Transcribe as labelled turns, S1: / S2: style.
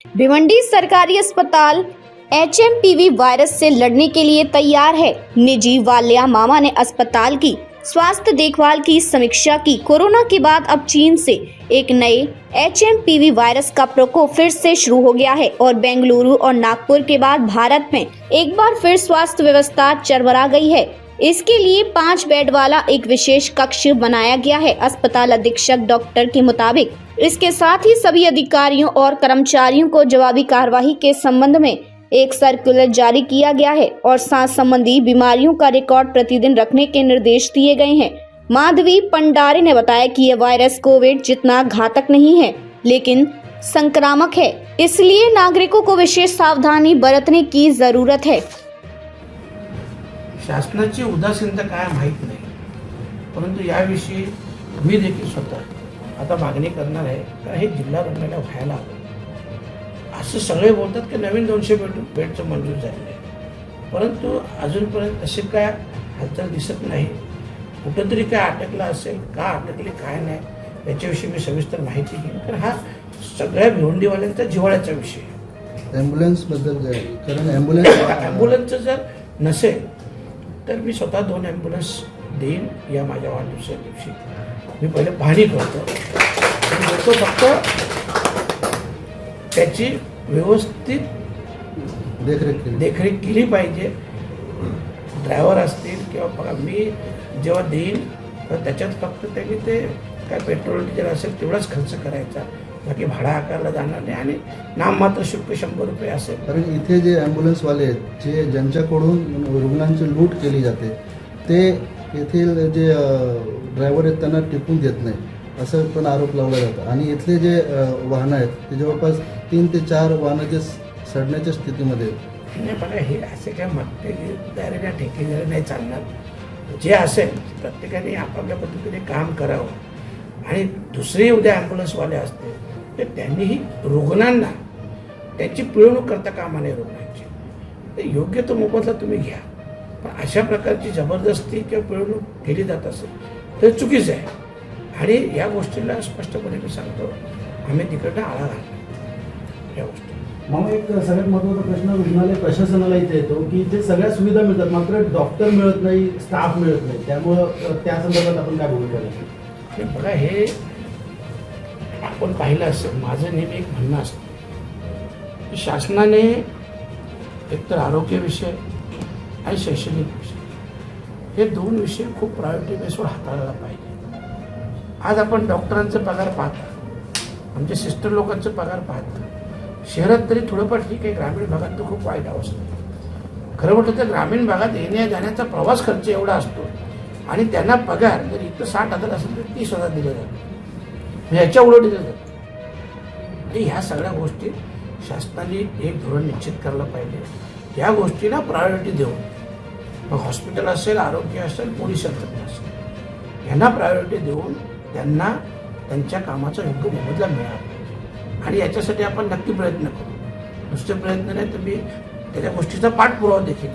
S1: भिवंडी सरकारी अस्पताल HMPV virus से लड़ने के लिए तैयार है। निजी वालिया मामा ने अस्पताल की स्वास्थ्य देखभाल की समीक्षा की। कोरोना के बाद अब चीन से एक नए एचएमपीवी वायरस का प्रकोप फिर से शुरू हो गया है और बेंगलुरु और नागपुर के बाद भारत में एक बार फिर स्वास्थ्य व्यवस्था चरमरा गई है। इसके लिए 5 बेड वाला एक विशेष कक्ष बनाया गया है। अस्पताल अधीक्षक डॉक्टर के मुताबिक इसके साथ ही सभी अधिकारियों और कर्मचारियों को जवाबी कार्यवाही के संबंध में एक सर्कुलर जारी किया गया है और सांस संबंधी बीमारियों का रिकॉर्ड प्रतिदिन रखने के निर्देश दिए गए हैं। माधवी पंडारे ने बताया कि यह वायरस कोविड जितना घातक नहीं है लेकिन संक्रामक है, इसलिए नागरिकों को विशेष सावधानी बरतने की जरूरत है।
S2: शासनाची उदासीनता काय माहीत नाही, परंतु याविषयी मी देखील स्वतः आता मागणी करणार आहे का हे जिल्हा रुग्णालय व्हायला हवं। असं सगळे बोलतात की नवीन 200 बेडचं मंजूर झालेलं आहे, परंतु अजूनपर्यंत तसे काय हालचाल दिसत नाही। कुठंतरी काय अटकलं असेल, का अटकले काय नाही याच्याविषयी मी सविस्तर माहिती घेईन, कारण हा सगळ्या भिवंडीवाल्यांचा जिव्हाळ्याचा विषय आहे।
S3: ॲम्ब्युलन्सबद्दल काय, कारण
S2: ॲम्ब्युलन्सचं जर नसेल तर मी स्वतः 2 ॲम्ब्युलन्स देईन या माझ्या वाढदिवसा दिवशी। मी पहिले पाहणी करतो, तो फक्त त्याची व्यवस्थित देखरेख केली पाहिजे। ड्रायव्हर असतील किंवा बघा मी जेव्हा देईन तर त्याच्यात फक्त त्यांनी ते काय पेट्रोल डिझेल असेल तेवढाच खर्च करायचा, बाकी भाडा आकारला जाणार नाही आणि नाममात्र शुल्क 100 रुपये असेल।
S3: कारण इथे जे ॲम्ब्युलन्सवाले आहेत जे ज्यांच्याकडून रुग्णांची लूट केली जाते ते येथील जे ड्रायव्हर आहेत त्यांना टिपून देत नाही असं पण आरोप लावला जातो आणि इथले जे वाहनं आहेत ते जवळपास 3 ते 4 वाहनं जे सडण्याच्या स्थितीमध्ये
S2: नाही। बघा हे असे काय मक्तेदारीला ठेकेदारी नाही चालणार। जे असेल प्रत्येकाने आपापल्या पद्धतीने काम करावं आणि दुसरे उद्या ॲम्ब्युलन्सवाले असते तर त्यांनीही रुग्णांना त्यांची पिळवणूक करता कामा नये। रुग्णांची ते योग्य तो मोबदला तुम्ही घ्या, पण अशा प्रकारची जबरदस्ती किंवा पिळवणूक केली जात असेल तर चुकीचं आहे आणि या गोष्टीला स्पष्टपणे मी सांगतो आम्ही तिकडनं आळा घालतो या गोष्टी।
S4: मग एक सगळ्यात महत्त्वाचा प्रश्न रुग्णालय प्रशासनाला इथे येतो की जे सगळ्या सुविधा मिळतात मात्र डॉक्टर मिळत नाही, स्टाफ मिळत नाही, त्यामुळं त्या संदर्भात आपण काय भूमिका घेतो?
S2: बघा हे आपण पाहिलं असेल, माझं नेहमी एक म्हणणं असतं की शासनाने एकतर आरोग्य विषय आणि शैक्षणिक विषय हे 2 विषय खूप प्रायोरिटी बेसवर हाताळायला पाहिजे। आज आपण डॉक्टरांचे पगार पाहता, आमचे सिस्टर लोकांचे पगार पाहता, शहरात तरी थोडंफार ठीक आहे, ग्रामीण भागात तर खूप वाईट अवस्था आहे। खरं म्हटलं तर ग्रामीण भागात येण्या जाण्याचा प्रवास खर्च एवढा असतो आणि त्यांना पगार जर इथं 60,000 असेल तर 30,000 दिले जातात, ह्याच्या उलट दिलं जातं। म्हणजे ह्या सगळ्या गोष्टी शासनाने एक धोरण निश्चित करायला पाहिजे। या गोष्टींना प्रायोरिटी देऊन मग हॉस्पिटल असेल, आरोग्य असेल, पोलीस यंत्रणा असेल, यांना प्रायोरिटी देऊन त्यांना त्यांच्या कामाचा योग्य मोबदला मिळाला पाहिजे आणि याच्यासाठी आपण नक्की प्रयत्न करू। नुसते प्रयत्न नाही तर मी त्याच्या गोष्टीचा पाठपुरावा देखील